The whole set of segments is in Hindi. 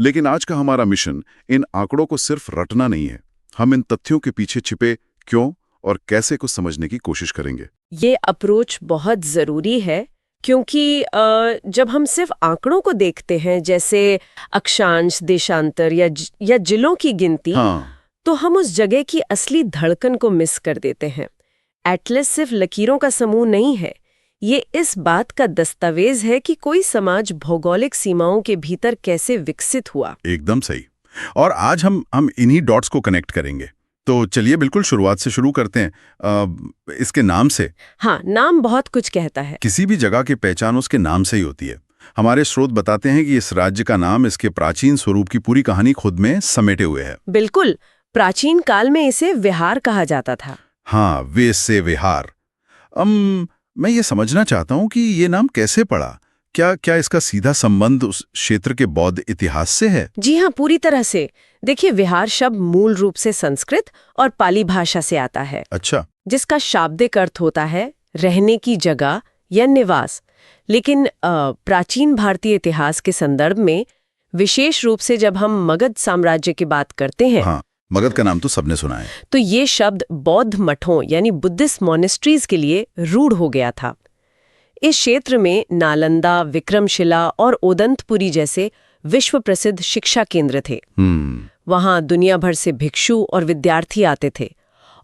लेकिन आज का हमारा मिशन इन आंकड़ों को सिर्फ रटना नहीं है। हम इन तथ्यों के पीछे छिपे क्यों और कैसे को समझने की कोशिश करेंगे। ये अप्रोच बहुत ज़रूरी है क्योंकि जब हम सिर्फ आंकड़ों को देखते हैं, जैसे अक्षांश, देशांतर या जिलों की गिनती, हाँ, तो हम उस जगह की असली धड़कन को मिस कर देते हैं। एटलस सिर्फ लकीरों का समूह नहीं है, ये इस बात का दस्तावेज है कि कोई समाज भौगोलिक सीमाओं के भीतर कैसे विकसित हुआ। एकदम सही। और आज हम इन्हीं डॉट्स को कनेक्ट करेंगे। तो चलिए बिल्कुल शुरुआत से शुरू करते हैं। इसके नाम से। हाँ, नाम बहुत कुछ कहता है। किसी भी जगह की पहचान उसके नाम से ही होती है। हमारे स्रोत बताते हैं कि इस राज्य का नाम इसके प्राचीन स्वरूप की पूरी कहानी खुद में समेटे हुए है। बिल्कुल, प्राचीन काल में इसे विहार कहा जाता था। हाँ, वे से विहार। मैं ये समझना चाहता हूँ कि ये नाम कैसे पड़ा। क्या इसका सीधा संबंध उस क्षेत्र के बौद्ध इतिहास से है? जी हाँ, पूरी तरह से। देखिए, विहार शब्द मूल रूप से संस्कृत और पाली भाषा से आता है। अच्छा। जिसका शाब्दिक अर्थ होता है रहने की जगह या निवास। लेकिन प्राचीन भारतीय इतिहास के संदर्भ में, विशेष रूप से जब हम मगध साम्राज्य की बात करते हैं, हाँ, मगध का नाम तो सबने सुना है, तो ये शब्द बौद्ध मठों यानी बुद्धिस्ट मॉनेस्ट्रीज के लिए रूढ़ हो गया था। इस क्षेत्र में नालंदा, विक्रमशिला और ओदंतपुरी जैसे विश्व प्रसिद्ध शिक्षा केंद्र थे। वहां दुनिया भर से भिक्षु और विद्यार्थी आते थे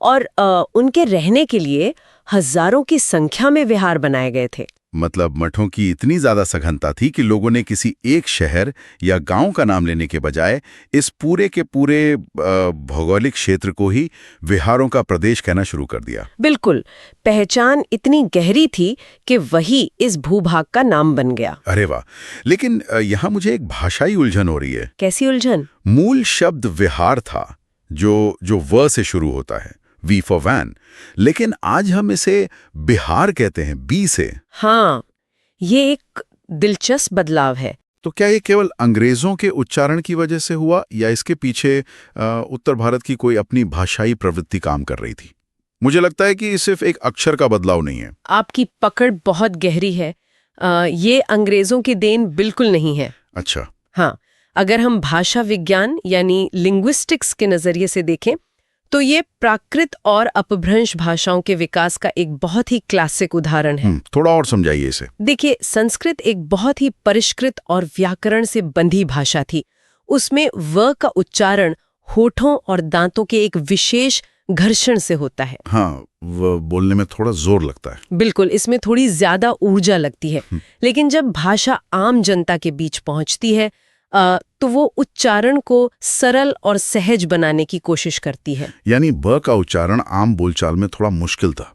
और उनके रहने के लिए हजारों की संख्या में विहार बनाए गए थे। मतलब मठों की इतनी ज्यादा सघनता थी कि लोगों ने किसी एक शहर या गांव का नाम लेने के बजाय इस पूरे के पूरे भौगोलिक क्षेत्र को ही विहारों का प्रदेश कहना शुरू कर दिया। बिल्कुल, पहचान इतनी गहरी थी कि वही इस भूभाग का नाम बन गया। अरे वाह! लेकिन यहाँ मुझे एक भाषाई उलझन हो रही है। कैसी उलझन? मूल शब्द विहार था, जो व से शुरू होता है, वी फॉर वैन, लेकिन आज हम इसे बिहार कहते हैं, बी से। हाँ, ये एक दिलचस्प बदलाव है। तो क्या ये केवल अंग्रेजों के उच्चारण की वजह से हुआ या इसके पीछे उत्तर भारत की कोई अपनी भाषाई प्रवृत्ति काम कर रही थी? मुझे लगता है कि सिर्फ एक अक्षर का बदलाव नहीं है। आपकी पकड़ बहुत गहरी है। ये अंग्रेजों की देन बिल्कुल नहीं है। अच्छा। हाँ, अगर हम भाषा विज्ञान यानी लिंग्विस्टिक्स के नजरिए से देखें, तो ये प्राकृत और अपभ्रंश भाषाओं के विकास का एक बहुत ही क्लासिक उदाहरण है। थोड़ा और समझाइए इसे। देखिए, संस्कृत एक बहुत ही परिष्कृत और व्याकरण से बंधी भाषा थी। उसमें व का उच्चारण होठों और दांतों के एक विशेष घर्षण से होता है। हाँ, वो बोलने में थोड़ा जोर लगता है। बिल्कुल, इसमें थोड़ी ज्यादा ऊर्जा लगती है। लेकिन जब भाषा आम जनता के बीच पहुंचती है, तो वो उच्चारण को सरल और सहज बनाने की कोशिश करती है। यानी ब का उच्चारण आम बोलचाल में थोड़ा मुश्किल था,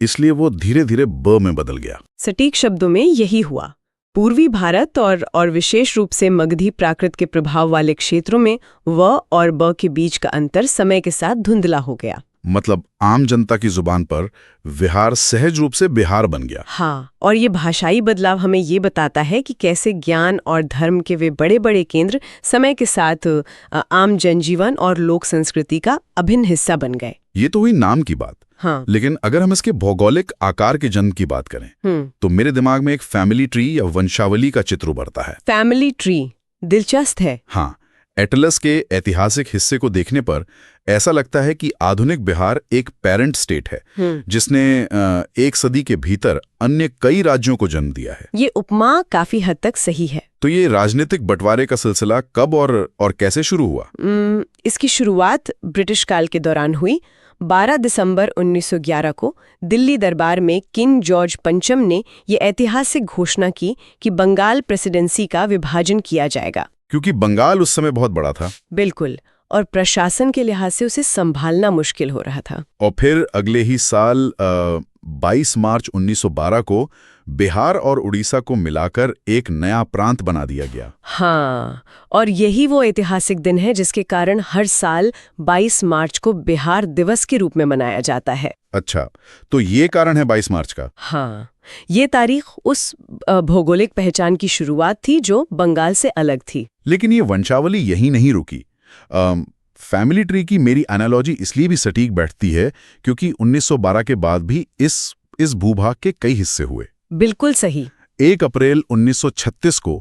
इसलिए वो धीरे धीरे ब में बदल गया। सटीक शब्दों में यही हुआ। पूर्वी भारत और विशेष रूप से मगधी प्राकृत के प्रभाव वाले क्षेत्रों में व और ब के बीच का अंतर समय के साथ धुंधला हो गया। मतलब आम जनता की जुबान पर विहार सहज रूप से बिहार बन गया। हाँ, और ये भाषाई बदलाव हमें ये बताता है कि कैसे ज्ञान और धर्म के वे बड़े बड़े केंद्र समय के साथ आम जनजीवन और लोक संस्कृति का अभिन्न हिस्सा बन गए। ये तो हुई नाम की बात। हाँ। लेकिन अगर हम इसके भौगोलिक आकार के जन्म की बात करें, तो मेरे दिमाग में एक फैमिली ट्री या वंशावली का चित्र उभरता है। फैमिली ट्री दिलचस्प है। हाँ, एटलस के ऐतिहासिक हिस्से को देखने पर ऐसा लगता है कि आधुनिक बिहार एक पेरेंट स्टेट है, जिसने एक सदी के भीतर अन्य कई राज्यों को जन्म दिया है। ये उपमा काफी हद तक सही है। तो ये राजनीतिक बंटवारे का सिलसिला कब और कैसे शुरू हुआ? इसकी शुरुआत ब्रिटिश काल के दौरान हुई। 12 दिसंबर 1911 को दिल्ली दरबार में किंग जॉर्ज पंचम ने ये ऐतिहासिक घोषणा की कि बंगाल प्रेसिडेंसी का विभाजन किया जाएगा। क्योंकि बंगाल उस समय बहुत बड़ा था। बिल्कुल, और प्रशासन के लिहाज से उसे संभालना मुश्किल हो रहा था। और फिर अगले ही साल 22 मार्च 1912 को बिहार और उड़ीसा को मिलाकर एक नया प्रांत बना दिया गया। हाँ, और यही वो ऐतिहासिक दिन है जिसके कारण हर साल 22 मार्च को बिहार दिवस के रूप में मनाया जाता है। अच्छा, तो ये कारण है 22 मार्च का? हाँ, ये तारीख उस भौगोलिक पहचान की शुरुआत थी जो बंगाल से अलग थी। लेकिन ये वंशावली यही नहीं रुकी। फैमिली ट्री की मेरी एनालॉजी इसलिए भी सटीक बैठती है क्योंकि 1912 के बाद भी इस भूभाग के कई हिस्से हुए। बिल्कुल सही। 1 अप्रैल 1936 को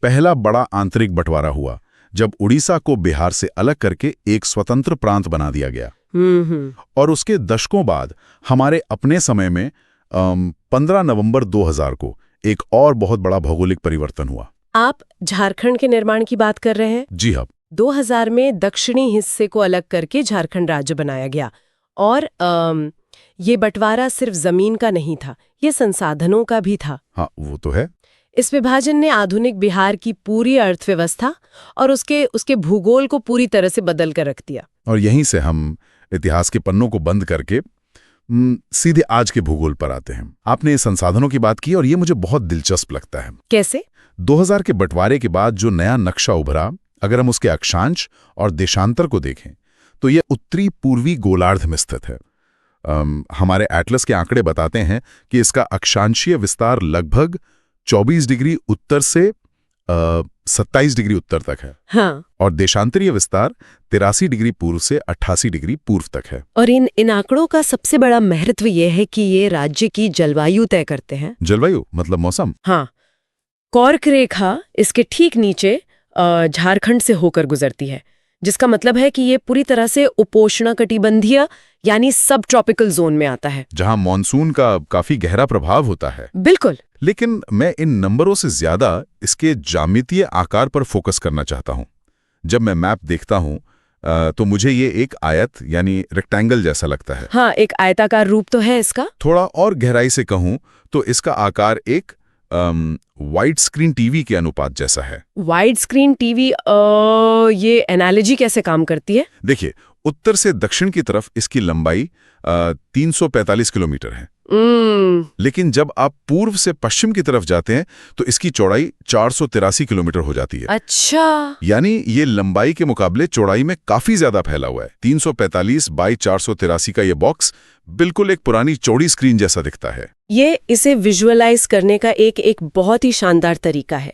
पहला बड़ा आंतरिक बंटवारा हुआ, जब उड़ीसा को बिहार से अलग करके एक स्वतंत्र प्रांत बना दिया गया। और उसके दशकों बाद हमारे अपने समय में 15 नवंबर 2000 को एक और बहुत बड़ा भौगोलिक परिवर्तन हुआ। आप झारखंड के निर्माण की बात कर रहे हैं? जी हाँ। 2000 में दक्षिणी हिस्से को अलग करके झारखंड राज्य बनाया गया। और ये बंटवारा सिर्फ जमीन का नहीं था, ये संसाधनों का भी था। हाँ, वो तो है। इस विभाजन ने आधुनिक बिहार की पूरी अर्थव्यवस्था और उसके भूगोल को पूरी तरह से बदल कर रख दिया। और यहीं से हम इतिहास के पन्नों को बंद करके सीधे आज के भूगोल पर आते हैं। आपने संसाधनों की बात की और ये मुझे बहुत दिलचस्प लगता है। कैसे? 2000 के बंटवारे के बाद जो नया नक्शा उभरा, अगर हम उसके अक्षांश और देशांतर को देखें तो ये उत्तरी पूर्वी गोलार्ध में स्थित है। हमारे एटलस के आंकड़े बताते हैं कि इसका अक्षांशीय विस्तार लगभग 24 डिग्री उत्तर से 27 डिग्री उत्तर तक है। हाँ। और देशांतरीय विस्तार 83 डिग्री पूर्व से 88 डिग्री पूर्व तक है। और इन आंकड़ों का सबसे बड़ा महत्व यह है कि ये राज्य की जलवायु तय करते हैं। जलवायु मतलब मौसम? हाँ। कर्क रेखा इसके ठीक नीचे झारखंड से होकर गुजरती है, जिसका मतलब है कि ये पूरी तरह से उपोष्णकटिबंधीय यानी सब ट्रॉपिकल जोन में आता है, जहां मॉनसून का काफी गहरा प्रभाव होता है। बिल्कुल। लेकिन मैं इन नंबरों से ज्यादा इसके ज्यामितीय आकार पर फोकस करना चाहता हूं। जब मैं मैप देखता हूं तो मुझे ये एक आयत यानी रेक्टेंगल जैसा लगता है। हाँ, एक आयताकार रूप तो है इसका। थोड़ा और गहराई से कहूं तो इसका आकार एक वाइड स्क्रीन टीवी के अनुपात जैसा है। वाइड स्क्रीन टीवी, ये एनालॉजी कैसे काम करती है? देखिए, उत्तर से दक्षिण की तरफ इसकी लंबाई 345 किलोमीटर है। लेकिन जब आप पूर्व से पश्चिम की तरफ जाते हैं तो इसकी चौड़ाई 483 किलोमीटर हो जाती है। अच्छा। यानी ये लंबाई के मुकाबले चौड़ाई में काफी ज्यादा फैला हुआ है। 345 बाई 483 का ये बॉक्स बिल्कुल एक पुरानी चौड़ी स्क्रीन जैसा दिखता है। ये इसे विजुअलाइज करने का एक बहुत ही शानदार तरीका है।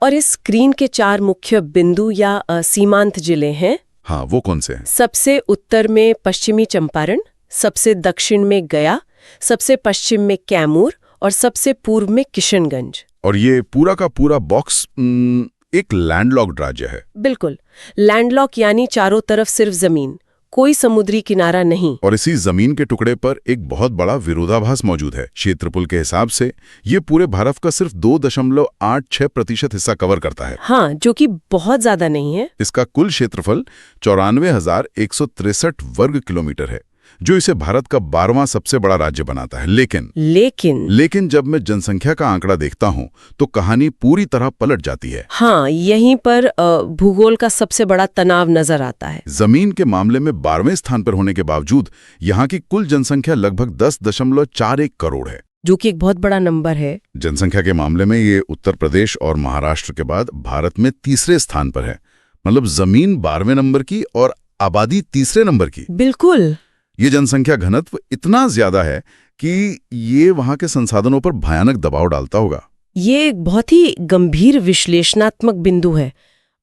और इस स्क्रीन के 4 मुख्य बिंदु या सीमांत जिले हैं। हाँ, वो कौन से हैं? सबसे उत्तर में पश्चिमी चंपारण, सबसे दक्षिण में गया, सबसे पश्चिम में कैमूर और सबसे पूर्व में किशनगंज। और ये पूरा का पूरा बॉक्स एक लैंडलॉक्ड राज्य है। बिल्कुल, लैंडलॉक यानी चारों तरफ सिर्फ जमीन, कोई समुद्री किनारा नहीं। और इसी जमीन के टुकड़े पर एक बहुत बड़ा विरोधाभास मौजूद है। क्षेत्रफल के हिसाब से ये पूरे भारत का सिर्फ 2.86% हिस्सा कवर करता है। हाँ, जो कि बहुत ज्यादा नहीं है। इसका कुल क्षेत्रफल 94,163 वर्ग किलोमीटर है, जो इसे भारत का 12वां सबसे बड़ा राज्य बनाता है। लेकिन जब मैं जनसंख्या का आंकड़ा देखता हूं तो कहानी पूरी तरह पलट जाती है। हाँ, यहीं पर भूगोल का सबसे बड़ा तनाव नजर आता है। जमीन के मामले में 12वें स्थान पर होने के बावजूद यहाँ की कुल जनसंख्या लगभग 10.41 करोड़ है, जो कि एक बहुत बड़ा नंबर है। जनसंख्या के मामले में ये उत्तर प्रदेश और महाराष्ट्र के बाद भारत में तीसरे स्थान पर है। मतलब जमीन 12वें नंबर की और आबादी तीसरे नंबर की। बिल्कुल। ये जनसंख्या घनत्व इतना ज्यादा है कि ये वहां के संसाधनों पर भयानक दबाव डालता होगा। ये एक बहुत ही गंभीर विश्लेषणात्मक बिंदु है।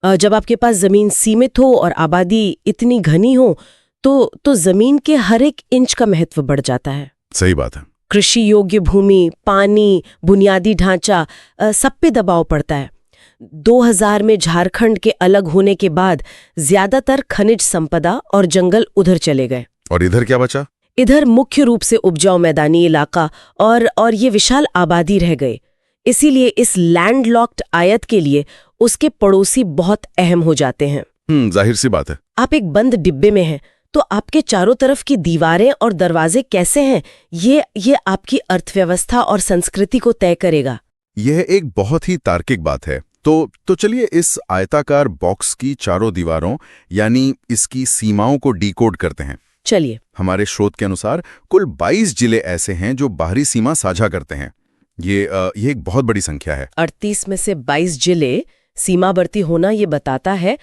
जब आपके पास जमीन सीमित हो और आबादी इतनी घनी हो तो जमीन के हर एक इंच का महत्व बढ़ जाता है। सही बात है। कृषि योग्य भूमि, पानी, बुनियादी ढांचा, सब पे दबाव पड़ता है। 2000 में झारखंड के अलग होने के बाद ज्यादातर खनिज संपदा और जंगल उधर चले गए। और इधर क्या बचा? इधर मुख्य रूप से उपजाऊ मैदानी इलाका और ये विशाल आबादी रह गए। इसीलिए इस लैंडलॉक्ड आयत के लिए उसके पड़ोसी बहुत अहम हो जाते हैं। जाहिर सी बात है। आप एक बंद डिब्बे में हैं तो आपके चारों तरफ की दीवारें और दरवाजे कैसे हैं, ये आपकी अर्थव्यवस्था और संस्कृति को तय करेगा। यह एक बहुत ही तार्किक बात है। तो चलिए इस आयताकार बॉक्स की चारों दीवारों यानी इसकी सीमाओं को डिकोड करते हैं। चलिए। हमारे स्रोत के अनुसार कुल 22 जिले ऐसे हैं जो बाहरी सीमा साझा करते हैं। ये एक बहुत बड़ी संख्या है। 38 में से 22 जिले सीमावर्ती होना ये बताता है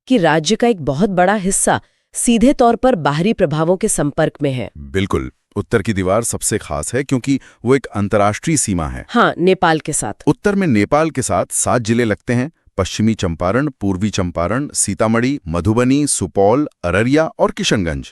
कि राज्य का एक बहुत बड़ा हिस्सा सीधे तौर पर बाहरी प्रभावों के संपर्क में है। बिल्कुल। उत्तर की दीवार सबसे खास है क्योंकि वो एक अंतर्राष्ट्रीय सीमा है। हाँ, नेपाल के साथ। उत्तर में नेपाल के साथ 7 जिले लगते हैं। पश्चिमी चंपारण, पूर्वी चंपारण, सीतामढ़ी, मधुबनी, सुपौल, अररिया और किशनगंज।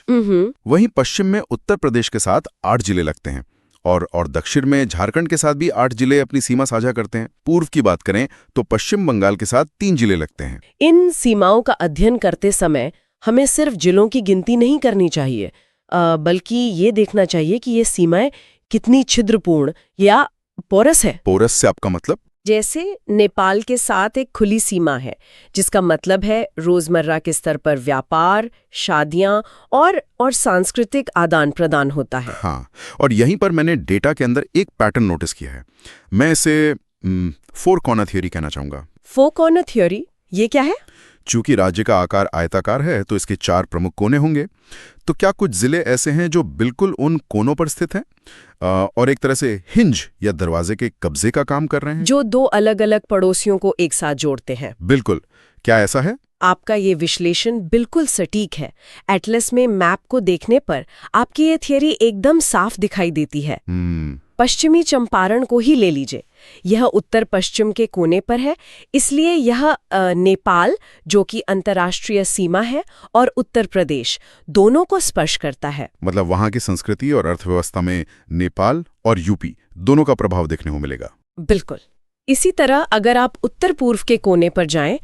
वहीं पश्चिम में उत्तर प्रदेश के साथ 8 जिले लगते हैं और दक्षिण में झारखंड के साथ भी 8 जिले अपनी सीमा साझा करते हैं। पूर्व की बात करें तो पश्चिम बंगाल के साथ 3 जिले लगते हैं। इन सीमाओं का अध्ययन करते समय हमें सिर्फ जिलों की गिनती नहीं करनी चाहिए, बल्कि ये देखना चाहिए कि ये सीमाएं कितनी छिद्रपूर्ण या पोरस है। पोरस से आपका मतलब? जैसे नेपाल के साथ एक खुली सीमा है, जिसका मतलब है रोजमर्रा के स्तर पर व्यापार, शादियां और सांस्कृतिक आदान प्रदान होता है। हाँ, और यहीं पर मैंने डेटा के अंदर एक पैटर्न नोटिस किया है। मैं इसे 4 कॉर्नर थ्योरी कहना चाहूंगा। 4 कॉर्नर थ्योरी, ये क्या है? चूंकि राज्य का आकार आयताकार है तो इसके 4 प्रमुख कोने होंगे। तो क्या कुछ जिले ऐसे हैं जो बिल्कुल उन कोनों पर स्थित हैं और एक तरह से हिंज या दरवाजे के कब्जे का काम कर रहे हैं, जो 2 अलग-अलग पड़ोसियों को एक साथ जोड़ते हैं? बिल्कुल। क्या ऐसा है? आपका ये विश्लेषण बिल्कुल सटीक है। एटलस में मैप को देखने पर आपकी ये थियरी एकदम साफ दिखाई देती है। पश्चिमी चंपारण को ही ले लीजिए। यह उत्तर पश्चिम के कोने पर है, इसलिए यह नेपाल, जो कि अंतर्राष्ट्रीय सीमा है, और उत्तर प्रदेश दोनों को स्पर्श करता है। मतलब वहां की संस्कृति और अर्थव्यवस्था में नेपाल और यूपी दोनों का प्रभाव देखने को मिलेगा। बिल्कुल। इसी तरह अगर आप उत्तर पूर्व के कोने पर जाएं,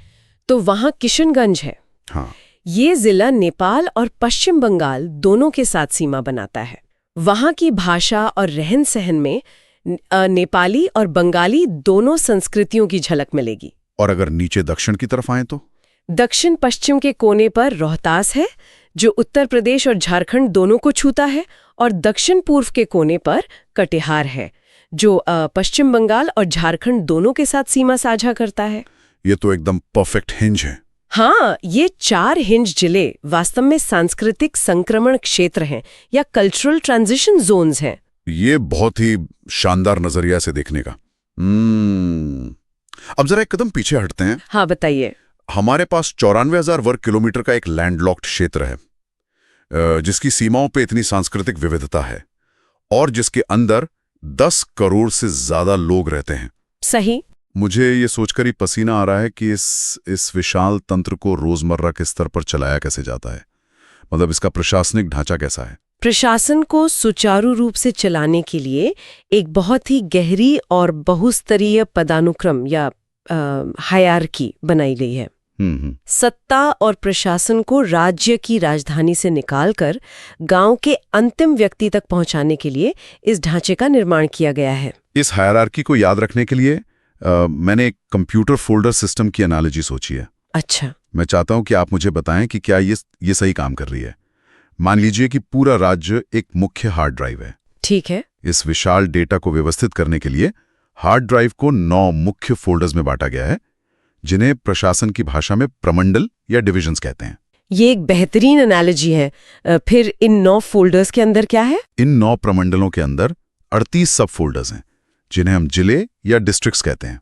तो वहां किशनगंज है। हाँ। ये जिला नेपाल और पश्चिम बंगाल दोनों के साथ सीमा बनाता है। वहां की भाषा और रहन सहन में नेपाली और बंगाली दोनों संस्कृतियों की झलक मिलेगी। और अगर नीचे दक्षिण की तरफ आएं तो दक्षिण पश्चिम के कोने पर रोहतास है, जो उत्तर प्रदेश और झारखंड दोनों को छूता है, और दक्षिण पूर्व के कोने पर कटिहार है, जो पश्चिम बंगाल और झारखंड दोनों के साथ सीमा साझा करता है। ये तो एकदम परफेक्ट हिंज है। हाँ, ये 4 हिंज जिले वास्तव में सांस्कृतिक संक्रमण क्षेत्र हैं या कल्चरल ट्रांजिशन जोन्स हैं। ये बहुत ही शानदार नजरिया से देखने का। अब जरा एक कदम पीछे हटते हैं। हाँ, बताइए। हमारे पास 94,000 वर्ग किलोमीटर का एक लैंडलॉक्ड क्षेत्र है, जिसकी सीमाओं पे इतनी सांस्कृतिक विविधता है और जिसके अंदर 10 करोड़ से ज्यादा लोग रहते हैं। सही। मुझे ये सोचकर ही पसीना आ रहा है कि इस विशाल तंत्र को रोजमर्रा के स्तर पर चलाया कैसे जाता है। मतलब इसका प्रशासनिक ढांचा कैसा है? प्रशासन को सुचारू रूप से चलाने के लिए एक बहुत ही गहरी और बहुस्तरीय पदानुक्रम या हायरार्की बनाई गई है। सत्ता और प्रशासन को राज्य की राजधानी से निकालकर गांव के अंतिम व्यक्ति तक पहुंचाने के लिए इस ढांचे का निर्माण किया गया है। इस हायरार्की को याद रखने के लिए मैंने एक कंप्यूटर फोल्डर सिस्टम की एनालॉजी सोची है। अच्छा। मैं चाहता हूं कि आप मुझे बताएं कि क्या ये सही काम कर रही है। मान लीजिए कि पूरा राज्य एक मुख्य हार्ड ड्राइव है। ठीक है। इस विशाल डेटा को व्यवस्थित करने के लिए हार्ड ड्राइव को 9 मुख्य फोल्डर्स में बांटा गया है, जिन्हें प्रशासन की भाषा में प्रमंडल या डिविजन्स कहते हैं। ये एक बेहतरीन एनालॉजी है। फिर इन 9 फोल्डर्स के अंदर क्या है? इन 9 प्रमंडलों के अंदर 38 सब फोल्डर्स हैं, जिन्हें हम जिले या डिस्ट्रिक्ट्स कहते हैं।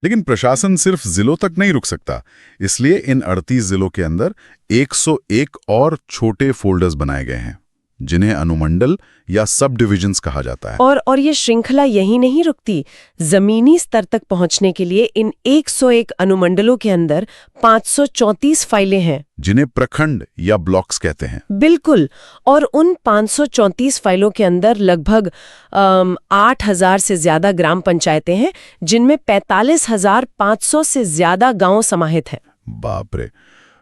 लेकिन प्रशासन सिर्फ जिलों तक नहीं रुक सकता, इसलिए इन 38 जिलों के अंदर 101 और छोटे फोल्डर्स बनाए गए हैं, जिन्हें अनुमंडल या सब डिविजन्स कहा जाता है। और ये श्रृंखला यही नहीं रुकती। जमीनी स्तर तक पहुंचने के लिए इन 101 अनुमंडलों के अंदर 534 फाइलें हैं, जिन्हें प्रखंड या ब्लॉक्स कहते हैं। बिल्कुल। और उन 534 फाइलों के अंदर लगभग 8,000 से ज्यादा ग्राम पंचायतें हैं, जिनमें 45,500 से ज्यादा गांव समाहित हैं। बाप रे!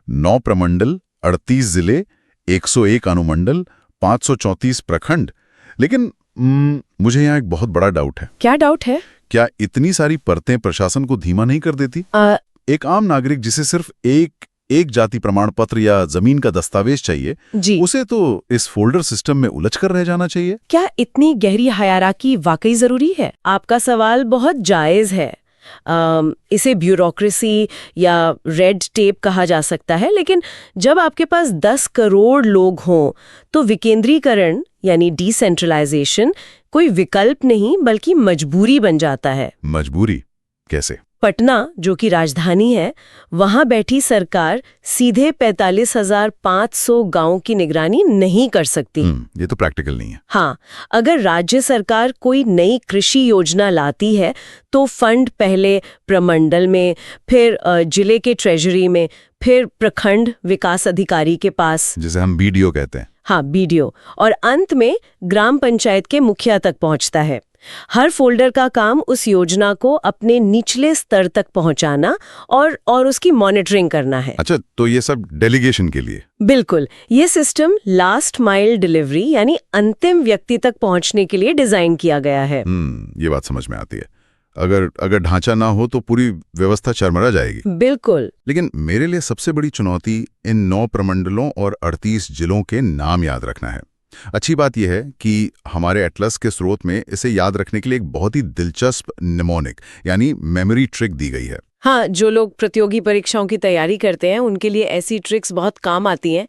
9 प्रमंडल, 38 जिले, 101 अनुमंडल, 534 प्रखंड। लेकिन मुझे यहाँ एक बहुत बड़ा डाउट है। क्या डाउट है? क्या इतनी सारी परतें प्रशासन को धीमा नहीं कर देती? एक आम नागरिक जिसे सिर्फ एक जाति प्रमाण पत्र या जमीन का दस्तावेज चाहिए, जी, उसे तो इस फोल्डर सिस्टम में उलझ कर रह जाना चाहिए। क्या इतनी गहरी हायरार्की वाकई जरूरी है? आपका सवाल बहुत जायज है। इसे ब्यूरोक्रेसी या रेड टेप कहा जा सकता है, लेकिन जब आपके पास 10 करोड़ लोग हों तो विकेंद्रीकरण यानी डिसेंट्रलाइजेशन कोई विकल्प नहीं बल्कि मजबूरी बन जाता है। मजबूरी कैसे? पटना, जो कि राजधानी है, वहां बैठी सरकार सीधे 45,500 गांवों की निगरानी नहीं कर सकती। ये तो प्रैक्टिकल नहीं है। हाँ, अगर राज्य सरकार कोई नई कृषि योजना लाती है तो फंड पहले प्रमंडल में, फिर जिले के ट्रेजरी में, फिर प्रखंड विकास अधिकारी के पास, जिसे हम बीडीओ कहते हैं। हाँ, बीडीओ, और अंत में ग्राम पंचायत के मुखिया तक पहुंचता है। हर फोल्डर का काम उस योजना को अपने निचले स्तर तक पहुंचाना और उसकी मॉनिटरिंग करना है। अच्छा, तो ये सब डेलीगेशन के लिए? बिल्कुल, ये सिस्टम लास्ट माइल डिलीवरी यानी अंतिम व्यक्ति तक पहुंचने के लिए डिजाइन किया गया है। ये बात समझ में आती है। अगर ढांचा ना हो तो पूरी व्यवस्था चरमरा जाएगी। बिल्कुल। लेकिन मेरे लिए सबसे बड़ी चुनौती इन 9 प्रमंडलों और 38 जिलों के नाम याद रखना है। अच्छी बात यह है कि हमारे एटलस के स्रोत में इसे याद रखने के लिए एक बहुत ही दिलचस्प निमोनिक यानी मेमोरी ट्रिक दी गई है। हाँ, जो लोग प्रतियोगी परीक्षाओं की तैयारी करते हैं उनके लिए ऐसी ट्रिक्स बहुत काम आती हैं,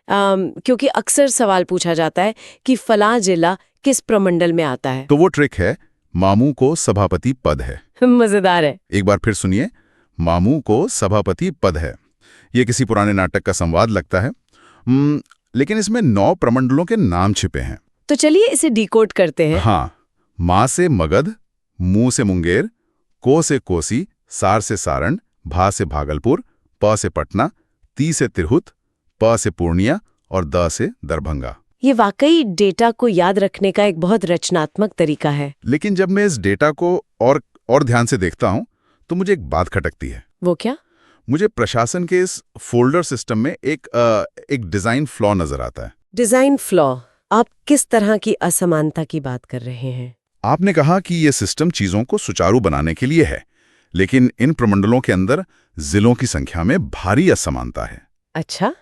क्योंकि अक्सर सवाल पूछा जाता है कि फलां जिला किस प्रमंडल में आता है। तो वो ट्रिक है मामू को सभापति पद है। मजेदार है। एक बार फिर सुनिए, मामू को सभापति पद है। ये किसी पुराने नाटक का संवाद लगता है, लेकिन इसमें 9 प्रमंडलों के नाम छिपे हैं। तो चलिए इसे डिकोड करते हैं। हाँ, माँ से मगध, मुंह से मुंगेर, को से कोसी, सार से सारण, भा से भागलपुर, प से पटना, ती से तिरहुत, प से पूर्णिया और द से दरभंगा। ये वाकई डेटा को याद रखने का एक बहुत रचनात्मक तरीका है। लेकिन जब मैं इस डेटा को और ध्यान से देखता हूं तो मुझे एक बात खटकती है। वो क्या? मुझे प्रशासन के इस फोल्डर सिस्टम में एक डिजाइन फ्लॉ नजर आता है। Design flaw? आप किस तरह की असमानता की बात कर रहे हैं? आपने कहा कि यह सिस्टम चीजों को सुचारू बनाने के लिए है, लेकिन इन प्रमंडलों के अंदर जिलों की संख्या में भारी असमानता है। अच्छा,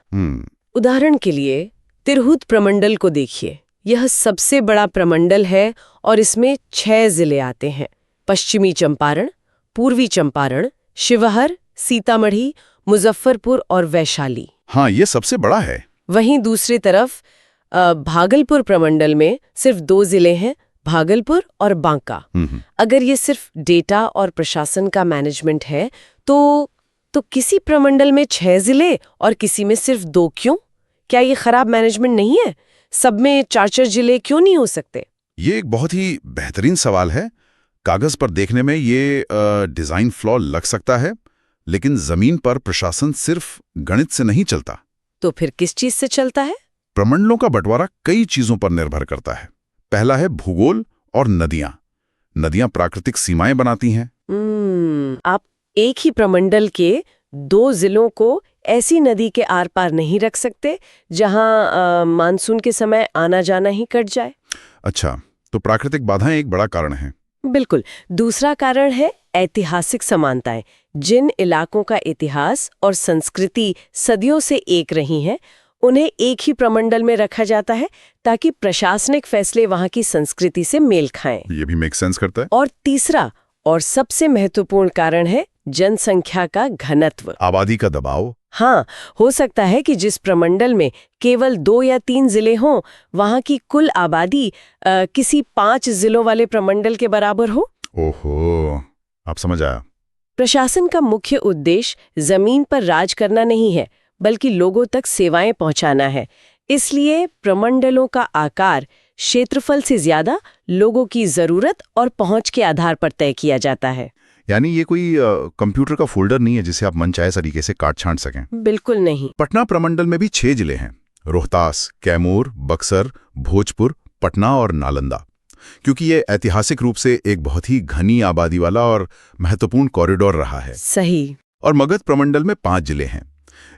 उदाहरण के लिए तिरहुत प्रमंडल को देखिए। यह सबसे बड़ा प्रमंडल है और इसमें 6 जिले आते हैं: पश्चिमी चंपारण, पूर्वी चंपारण, शिवहर, सीतामढ़ी, मुजफ्फरपुर और वैशाली। हाँ, ये सबसे बड़ा है। वहीं दूसरी तरफ भागलपुर प्रमंडल में सिर्फ 2 जिले हैं, भागलपुर और बांका। अगर ये सिर्फ डेटा और प्रशासन का मैनेजमेंट है तो किसी प्रमंडल में 6 जिले और किसी में सिर्फ 2 क्यों? क्या ये खराब मैनेजमेंट नहीं है? सब में 4-4 जिले क्यों नहीं हो सकते? ये एक बहुत ही बेहतरीन सवाल है। कागज पर देखने में ये डिजाइन फ्लॉ लग सकता है, लेकिन जमीन पर प्रशासन सिर्फ गणित से नहीं चलता। तो फिर किस चीज से चलता है? प्रमंडलों का बंटवारा कई चीजों पर निर्भर करता है। पहला है भूगोल और नदियां। नदियां प्राकृतिक सीमाएं बनाती हैं। आप एक ही प्रमंडल के 2 जिलों को ऐसी नदी के आर पार नहीं रख सकते जहां मानसून के समय आना जाना ही कट जाए। अच्छा, तो प्राकृतिक बाधाएं एक बड़ा कारण है। बिल्कुल। दूसरा कारण है ऐतिहासिक समानताएं। जिन इलाकों का इतिहास और संस्कृति सदियों से एक रही हैं, उन्हें एक ही प्रमंडल में रखा जाता है ताकि प्रशासनिक फैसले वहां की संस्कृति से मेल खाएं। ये भी मेक सेंस करता है। और तीसरा और सबसे महत्वपूर्ण कारण है जनसंख्या का घनत्व, आबादी का दबाव। हाँ, हो सकता है कि जिस प्रमंडल में केवल 2 या 3 जिले हों, वहां की कुल आबादी किसी 5 जिलों वाले प्रमंडल के बराबर हो। ओहो, आप समझ आया। प्रशासन का मुख्य उद्देश्य जमीन पर राज करना नहीं है, बल्कि लोगों तक सेवाएं पहुंचाना है। इसलिए प्रमंडलों का आकार क्षेत्रफल से ज्यादा लोगों की जरूरत और पहुंच के आधार पर तय किया जाता है। यानी ये कोई कंप्यूटर का फोल्डर नहीं है जिसे आप मनचाहे तरीके से काट छांट सकें। बिल्कुल नहीं। पटना प्रमंडल में भी 6 जिले हैं: रोहतास, कैमूर, बक्सर, भोजपुर, पटना और नालंदा। क्योंकि ये ऐतिहासिक रूप से एक बहुत ही घनी आबादी वाला और महत्वपूर्ण कॉरिडोर रहा है। सही। और मगध प्रमंडल में 5 जिले हैं।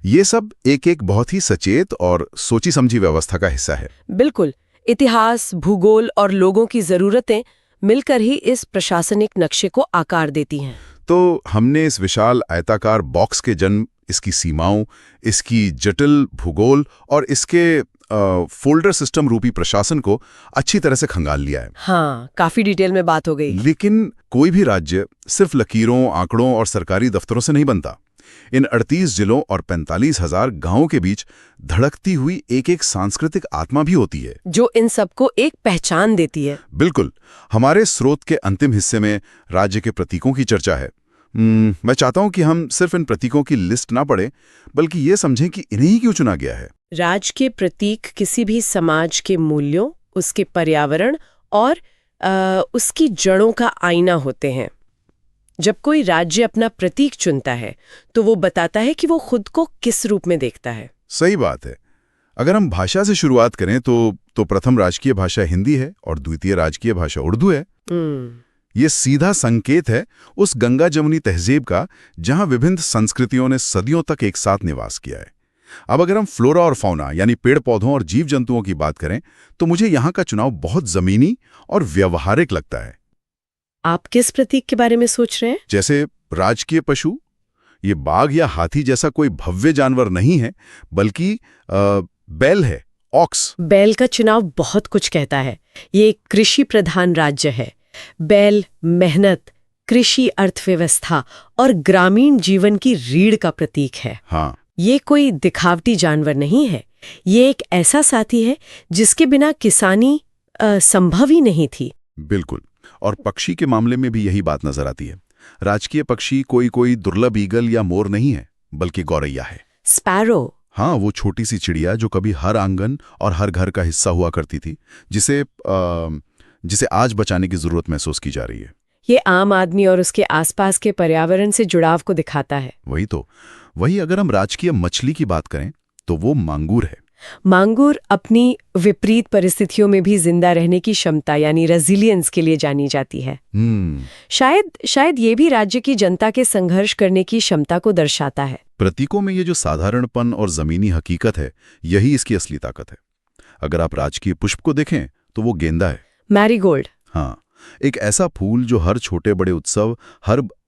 ये सब एक बहुत ही सचेत और सोची समझी व्यवस्था का हिस्सा है। बिल्कुल। इतिहास, भूगोल और लोगों की जरूरतें मिलकर ही इस प्रशासनिक नक्शे को आकार देती हैं। तो हमने इस विशाल आयताकार बॉक्स के जन्म, इसकी सीमाओं, इसकी जटिल भूगोल और इसके फोल्डर सिस्टम रूपी प्रशासन को अच्छी तरह से खंगाल लिया है। हाँ, काफी डिटेल में बात हो गई। लेकिन कोई भी राज्य सिर्फ लकीरों, आंकड़ों और सरकारी दफ्तरों से नहीं बनता। इन 38 जिलों और 45,000 गांवों के बीच धड़कती हुई एक सांस्कृतिक आत्मा भी होती है, जो इन सबको एक पहचान देती है। बिल्कुल। हमारे स्रोत के अंतिम हिस्से में राज्य के प्रतीकों की चर्चा है। मैं चाहता हूं कि हम सिर्फ इन प्रतीकों की लिस्ट ना पढ़ें, बल्कि ये समझें कि इन्हें ही क्यों चुना गया है। राज्य के प्रतीक किसी भी समाज के मूल्यों, उसके पर्यावरण और उसकी जड़ों का आईना होते हैं। जब कोई राज्य अपना प्रतीक चुनता है तो वो बताता है कि वो खुद को किस रूप में देखता है। सही बात है। अगर हम भाषा से शुरुआत करें तो प्रथम राजकीय भाषा हिंदी है और द्वितीय राजकीय भाषा उर्दू है। ये सीधा संकेत है उस गंगा जमुनी तहजीब का जहां विभिन्न संस्कृतियों ने सदियों तक एक साथ निवास किया है। अब अगर हम फ्लोरा और फौना यानी पेड़ पौधों और जीव जंतुओं की बात करें तो मुझे यहाँ का चुनाव बहुत जमीनी और व्यवहारिक लगता है। आप किस प्रतीक के बारे में सोच रहे हैं? जैसे राजकीय पशु, ये बाघ या हाथी जैसा कोई भव्य जानवर नहीं है, बल्कि बैल है, ऑक्स। बैल का चुनाव बहुत कुछ कहता है। ये एक कृषि प्रधान राज्य है। बैल मेहनत, कृषि अर्थव्यवस्था और ग्रामीण जीवन की रीढ़ का प्रतीक है। हाँ, ये कोई दिखावटी जानवर नहीं है। ये एक ऐसा साथी है जिसके बिना किसानी संभव ही नहीं थी। बिल्कुल। और पक्षी के मामले में भी यही बात नजर आती है। राजकीय पक्षी कोई दुर्लभ ईगल या मोर नहीं है, बल्कि गौरैया है। स्पैरो। हाँ, वो छोटी सी चिड़िया जो कभी हर आंगन और हर घर का हिस्सा हुआ करती थी, जिसे आज बचाने की जरूरत महसूस की जा रही है। ये आम आदमी और उसके आसपास के पर्यावरण से जुड़ाव को दिखाता है। वही अगर हम राजकीय मछली की बात करें तो वो मांगूर है। मांगूर अपनी विपरीत परिस्थितियों में भी जिंदा रहने की क्षमता यानी रेजिलियंस के लिए जानी जाती है। शायद ये भी राज्य की जनता के संघर्ष करने की क्षमता को दर्शाता है। प्रतीकों में ये जो साधारणपन और जमीनी हकीकत है, यही इसकी असली ताकत है। अगर आप राजकीय पुष्प को देखें तो वो गेंदा है, मैरीगोल्ड। हाँ, एक ऐसा फूल जो हर छोटे बड़े उत्सव,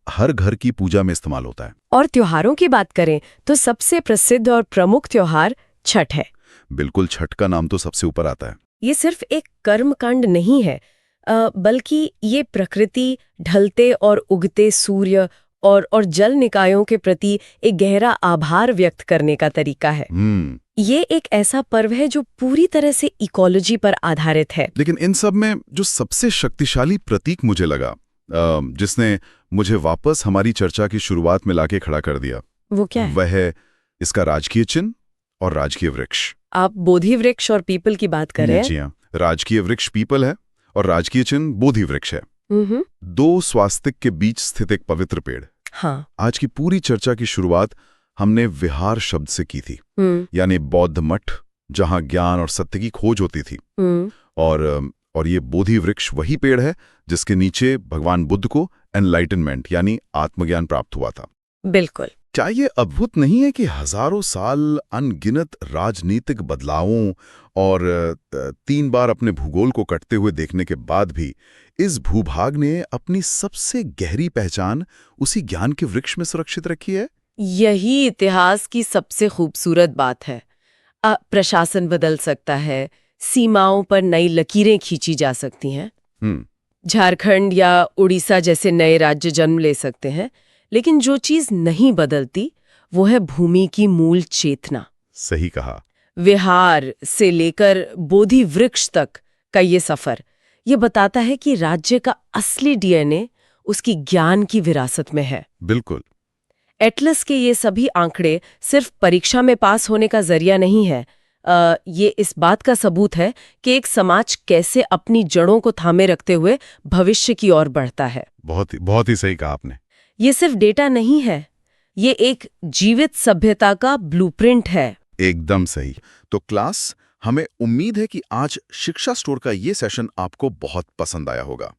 हर घर की पूजा में इस्तेमाल होता है। और त्योहारों की बात करें तो सबसे प्रसिद्ध और प्रमुख त्योहार छठ है। बिल्कुल, छठ का नाम तो सबसे ऊपर आता है। ये सिर्फ एक कर्मकांड नहीं है, बल्कि ये प्रकृति, ढलते और उगते सूर्य और जल निकायों के प्रति एक गहरा आभार व्यक्त करने का तरीका है। ये एक ऐसा पर्व है जो पूरी तरह से इकोलॉजी पर आधारित है। लेकिन इन सब में जो सबसे शक्तिशाली प्रतीक मुझे लगा, जिसने मुझे वापस हमारी चर्चा की शुरुआत में लाके खड़ा कर दिया, वो क्या है? वह है इसका राजकीय चिन्ह और राजकीय वृक्ष। आप बोधि वृक्ष और पीपल की बात कर रहे हैं? जी हाँ, राजकीय वृक्ष पीपल है और राजकीय चिन्ह बोधि वृक्ष है। दो स्वास्तिक के बीच स्थित एक पवित्र पेड़। हाँ। आज की पूरी चर्चा की शुरुआत हमने विहार शब्द से की थी, यानी बौद्ध मठ, जहां ज्ञान और सत्य की खोज होती थी। और ये बोधि वृक्ष वही पेड़ है जिसके नीचे भगवान बुद्ध को एनलाइटनमेंट यानी आत्मज्ञान प्राप्त हुआ था। बिल्कुल। क्या ये अद्भुत नहीं है कि हजारों साल अनगिनत राजनीतिक बदलावों और 3 बार अपने भूगोल को कटते हुए देखने के बाद भी इस भूभाग ने अपनी सबसे गहरी पहचान उसी ज्ञान के वृक्ष में सुरक्षित रखी है? यही इतिहास की सबसे खूबसूरत बात है। प्रशासन बदल सकता है, सीमाओं पर नई लकीरें खींची जा सकती हैं, झारखंड या उड़ीसा जैसे नए राज्य जन्म ले सकते हैं, लेकिन जो चीज नहीं बदलती वो है भूमि की मूल चेतना। सही कहा। विहार से लेकर बोधि वृक्ष तक का ये सफर ये बताता है कि राज्य का असली डीएनए उसकी ज्ञान की विरासत में है। बिल्कुल। एटलस के ये सभी आंकड़े सिर्फ परीक्षा में पास होने का जरिया नहीं है, ये इस बात का सबूत है कि एक समाज कैसे अपनी जड़ों को थामे रखते हुए भविष्य की ओर बढ़ता है। बहुत ही सही कहा आपने। ये सिर्फ डेटा नहीं है, ये एक जीवित सभ्यता का ब्लूप्रिंट है। एकदम सही। तो क्लास, हमें उम्मीद है कि आज शिक्षा स्टोर का ये सेशन आपको बहुत पसंद आया होगा।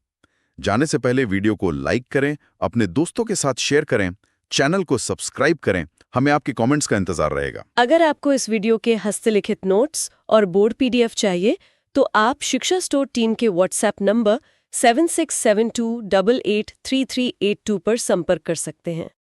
जाने से पहले वीडियो को लाइक करें, अपने दोस्तों के साथ शेयर करें, चैनल को सब्सक्राइब करें। हमें आपके कमेंट्स का इंतजार रहेगा। अगर आपको इस वीडियो के हस्तलिखित नोट्स और बोर्ड पीडीएफ चाहिए तो आप शिक्षा स्टोर टीम के व्हाट्सएप नंबर 7672883382 पर संपर्क कर सकते हैं।